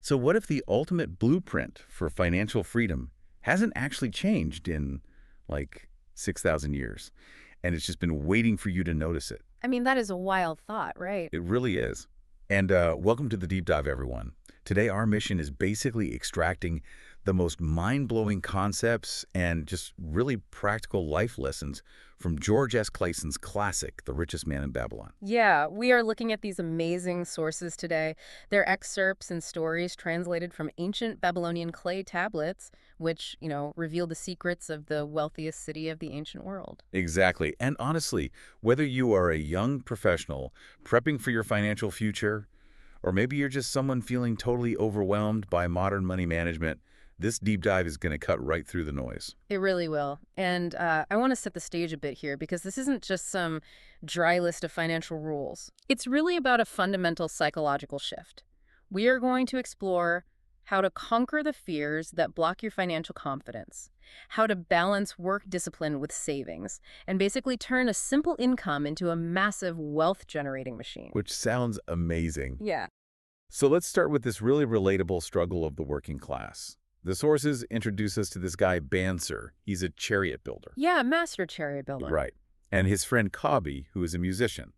So what if the ultimate blueprint for financial freedom hasn't actually changed in, like, 6,000 years, and it's just been waiting for you to notice it? I mean, that is a wild thought, right? It really is. And welcome to the Deep Dive, everyone. Today, our mission is basically extracting the most mind-blowing concepts and just really practical life lessons from George S. Clason's classic, The Richest Man in Babylon. Yeah, we are looking at these amazing sources today. They're excerpts and stories translated from ancient Babylonian clay tablets, which, reveal the secrets of the wealthiest city of the ancient world. Exactly. And honestly, whether you are a young professional prepping for your financial future, or maybe you're just someone feeling totally overwhelmed by modern money management, this deep dive is going to cut right through the noise. It really will. And I want to set the stage a bit here because this isn't just some dry list of financial rules. It's really about a fundamental psychological shift. We are going to explore how to conquer the fears that block your financial confidence, how to balance work discipline with savings, and basically turn a simple income into a massive wealth-generating machine. Which sounds amazing. Yeah. So let's start with this really relatable struggle of the working class. The sources introduce us to this guy, Banser. He's a chariot builder. Yeah, master chariot builder. Right. And his friend Cobby, who is a musician.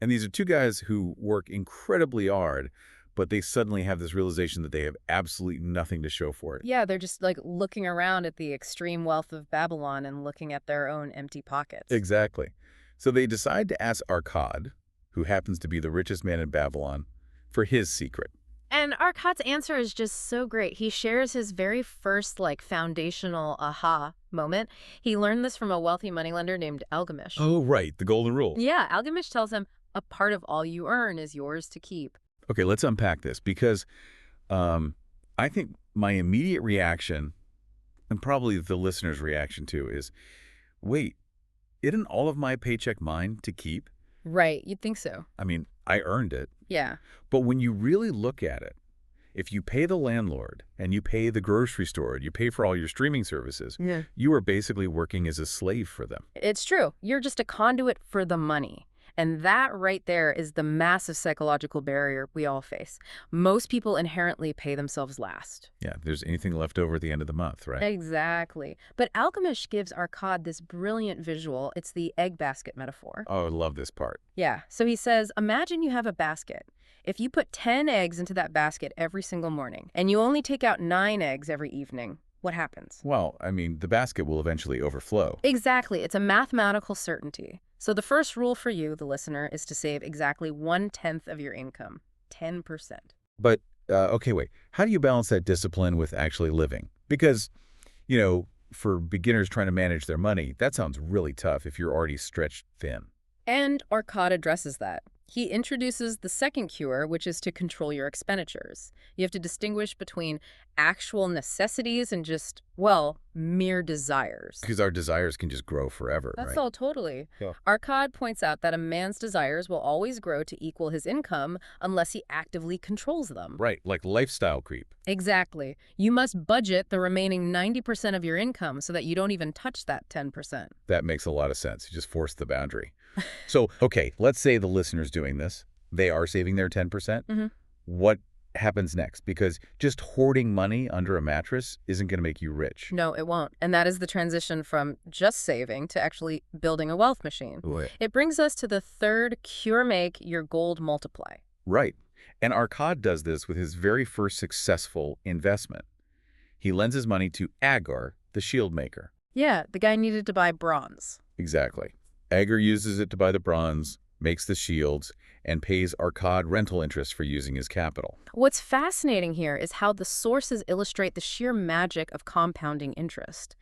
And these are two guys who work incredibly hard, but they suddenly have this realization that they have absolutely nothing to show for it. Yeah, they're just like looking around at the extreme wealth of Babylon and looking at their own empty pockets. Exactly. So they decide to ask Arkad, who happens to be the richest man in Babylon, for his secret. And Arkad's answer is just so great. He shares his very first, foundational aha moment. He learned this from a wealthy moneylender named Algamish. Oh, right. The golden rule. Yeah, Algamish tells him, a part of all you earn is yours to keep. Okay, let's unpack this because I think my immediate reaction, and probably the listener's reaction too, is, wait, isn't all of my paycheck mine to keep? Right, you'd think so. I mean, I earned it. Yeah. But when you really look at it, if you pay the landlord and you pay the grocery store, you pay for all your streaming services, Yeah. you are basically working as a slave for them. It's true. You're just a conduit for the money. And that right there is the massive psychological barrier we all face. Most people inherently pay themselves last. Yeah, there's anything left over at the end of the month, right? Exactly. But Alchemist gives Arkad this brilliant visual. It's the egg basket metaphor. Oh, I love this part. Yeah. So he says, imagine you have a basket. If you put 10 eggs into that basket every single morning, and you only take out 9 eggs every evening, what happens? Well, I mean, the basket will eventually overflow. Exactly. It's a mathematical certainty. So the first rule for you, the listener, is to save exactly 1/10 of your income, 10%. But, okay, wait. How do you balance that discipline with actually living? Because, for beginners trying to manage their money, that sounds really tough if you're already stretched thin. And Arkad addresses that. He introduces the second cure, which is to control your expenditures. You have to distinguish between actual necessities and just, mere desires. Because our desires can just grow forever, That's right? all, totally. Yeah. Arkad points out that a man's desires will always grow to equal his income unless he actively controls them. Right, like lifestyle creep. Exactly. You must budget the remaining 90% of your income so that you don't even touch that 10%. That makes a lot of sense. You just force the boundary. So, okay, let's say the listener's doing this. They are saving their 10%. Mhm. What happens next? Because just hoarding money under a mattress isn't going to make you rich. No, it won't. And that is the transition from just saving to actually building a wealth machine. Boy. It brings us to the third cure: make your gold multiply. Right. And Arkad does this with his very first successful investment. He lends his money to Agar, the shield maker. Yeah, the guy needed to buy bronze. Exactly. Agar uses it to buy the bronze, makes the shields, and pays Arkad rental interest for using his capital. What's fascinating here is how the sources illustrate the sheer magic of compounding interest.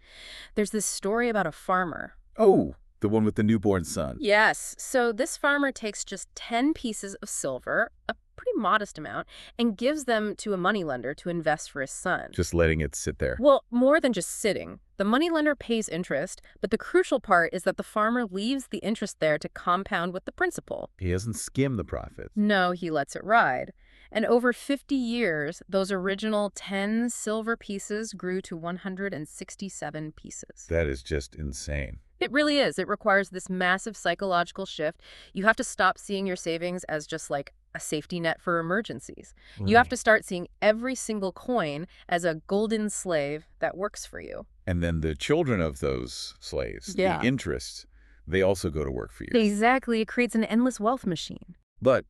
There's this story about a farmer. Oh, the one with the newborn son. Yes, so this farmer takes just 10 pieces of silver, a pretty modest amount, and gives them to a moneylender to invest for his son. Just letting it sit there. Well, more than just sitting. The moneylender pays interest, but the crucial part is that the farmer leaves the interest there to compound with the principal. He doesn't skim the profits. No, he lets it ride. And over 50 years, those original 10 silver pieces grew to 167 pieces. That is just insane. It really is. It requires this massive psychological shift. You have to stop seeing your savings as just like a safety net for emergencies. You have Right. to start seeing every single coin as a golden slave that works for you. And then the children of those slaves, the Yeah. interests, they also go to work for you. Exactly. It creates an endless wealth machine. But,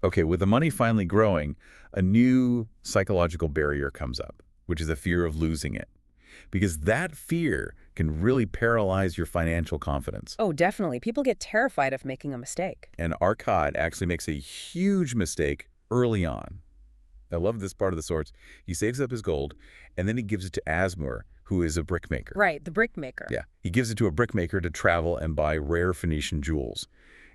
okay, with the money finally growing, a new psychological barrier comes up, which is the fear of losing it. Because that fear can really paralyze your financial confidence. Oh, definitely. People get terrified of making a mistake. And Arkad actually makes a huge mistake early on. I love this part of the source. He saves up his gold, and then he gives it to Asmur, who is a brickmaker. Right, the brick maker. Yeah, he gives it to a brickmaker to travel and buy rare Phoenician jewels.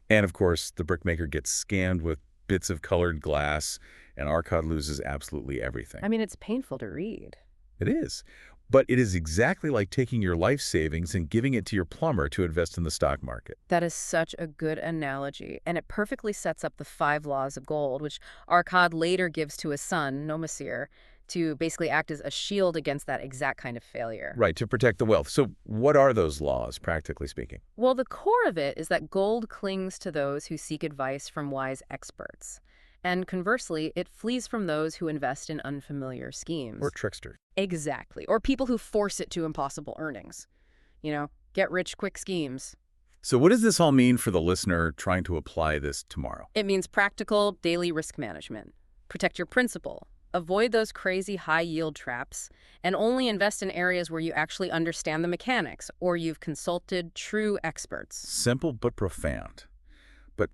And of course, the brickmaker gets scammed with bits of colored glass, and Arkad loses absolutely everything. I mean, it's painful to read. It is. But it is exactly like taking your life savings and giving it to your plumber to invest in the stock market. That is such a good analogy, and it perfectly sets up the 5 laws of gold, which Arkad later gives to his son, Nomasir, to basically act as a shield against that exact kind of failure. Right, to protect the wealth. So what are those laws, practically speaking? Well, the core of it is that gold clings to those who seek advice from wise experts. And conversely, it flees from those who invest in unfamiliar schemes. Or trickster. Exactly. Or people who force it to impossible earnings. Get rich quick schemes. So what does this all mean for the listener trying to apply this tomorrow? It means practical daily risk management. Protect your principal. Avoid those crazy high-yield traps, and only invest in areas where you actually understand the mechanics or you've consulted true experts. Simple but profound. But,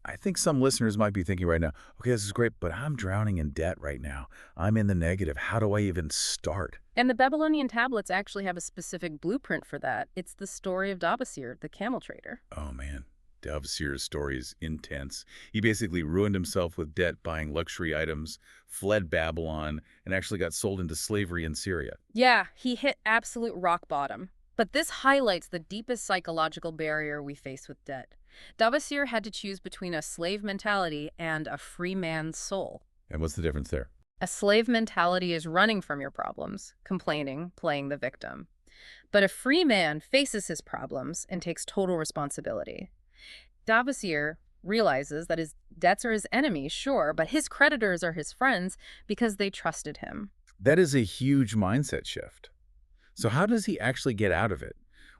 I think some listeners might be thinking right now, okay, this is great, but I'm drowning in debt right now. I'm in the negative. How do I even start? And the Babylonian tablets actually have a specific blueprint for that. It's the story of Dabasir, the camel trader. Oh, man. Davsir's story is intense. He basically ruined himself with debt buying luxury items, fled Babylon, and actually got sold into slavery in Syria. Yeah, he hit absolute rock bottom. But this highlights the deepest psychological barrier we face with debt. Dabasir had to choose between a slave mentality and a free man's soul. And what's the difference there? A slave mentality is running from your problems, complaining, playing the victim. But a free man faces his problems and takes total responsibility. Dabasir realizes that his debts are his enemies, sure, but his creditors are his friends because they trusted him. That is a huge mindset shift. So how does he actually get out of it?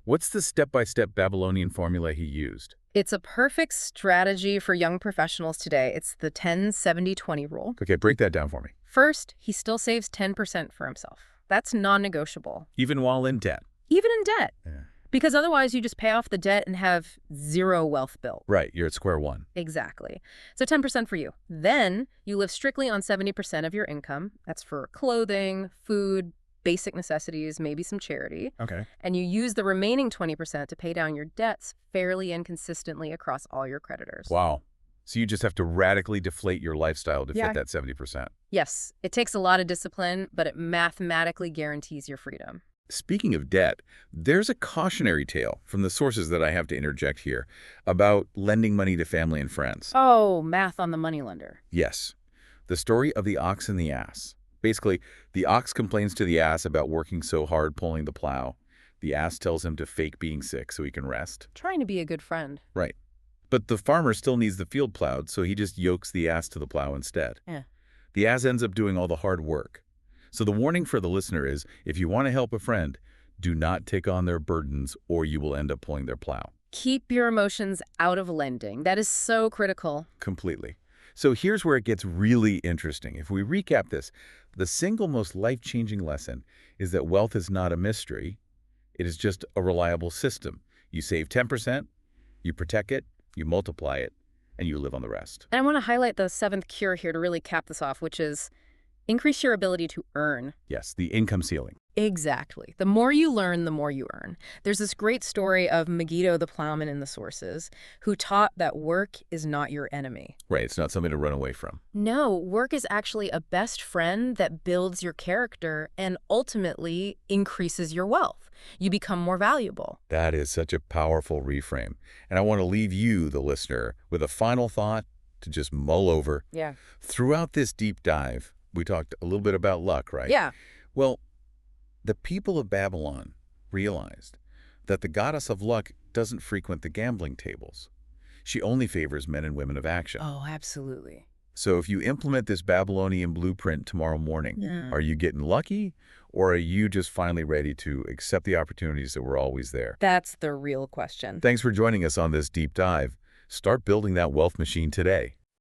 What's the step-by-step Babylonian formula he used? It's a perfect strategy for young professionals today. It's the 10-70-20 rule. Okay, break that down for me. First, he still saves 10% for himself. That's non-negotiable. Even while in debt. Even in debt. Yeah. Because otherwise you just pay off the debt and have zero wealth built. Right, you're at square one. Exactly. So 10% for you. Then you live strictly on 70% of your income. That's for clothing, food, basic necessities, maybe some charity. Okay. And you use the remaining 20% to pay down your debts fairly and consistently across all your creditors. Wow. So you just have to radically deflate your lifestyle to Yeah. fit that 70%. Yes, it takes a lot of discipline, but it mathematically guarantees your freedom. Speaking of debt, there's a cautionary tale from the sources that I have to interject here about lending money to family and friends. Oh, math on the moneylender. Yes. The story of the ox and the ass. Basically, the ox complains to the ass about working so hard pulling the plow. The ass tells him to fake being sick so he can rest. Trying to be a good friend. Right. But the farmer still needs the field plowed, so he just yokes the ass to the plow instead. Yeah. The ass ends up doing all the hard work. So the warning for the listener is, if you want to help a friend, do not take on their burdens or you will end up pulling their plow. Keep your emotions out of lending. That is so critical. Completely. So here's where it gets really interesting. If we recap this, the single most life-changing lesson is that wealth is not a mystery. It is just a reliable system. You save 10%, you protect it, you multiply it, and you live on the rest. And I want to highlight the 7th cure here to really cap this off, which is increase your ability to earn. Yes, the income ceiling. Exactly. The more you learn, the more you earn. There's this great story of Megiddo the plowman in the sources who taught that work is not your enemy. Right, it's not something to run away from. No, work is actually a best friend that builds your character and ultimately increases your wealth. You become more valuable. That is such a powerful reframe. And I want to leave you, the listener, with a final thought to just mull over. Yeah. Throughout this deep dive, we talked a little bit about luck, right? Yeah. Well, the people of Babylon realized that the goddess of luck doesn't frequent the gambling tables. She only favors men and women of action. Oh, absolutely. So if you implement this Babylonian blueprint tomorrow morning, Yeah. are you getting lucky, or are you just finally ready to accept the opportunities that were always there? That's the real question. Thanks for joining us on this deep dive. Start building that wealth machine today.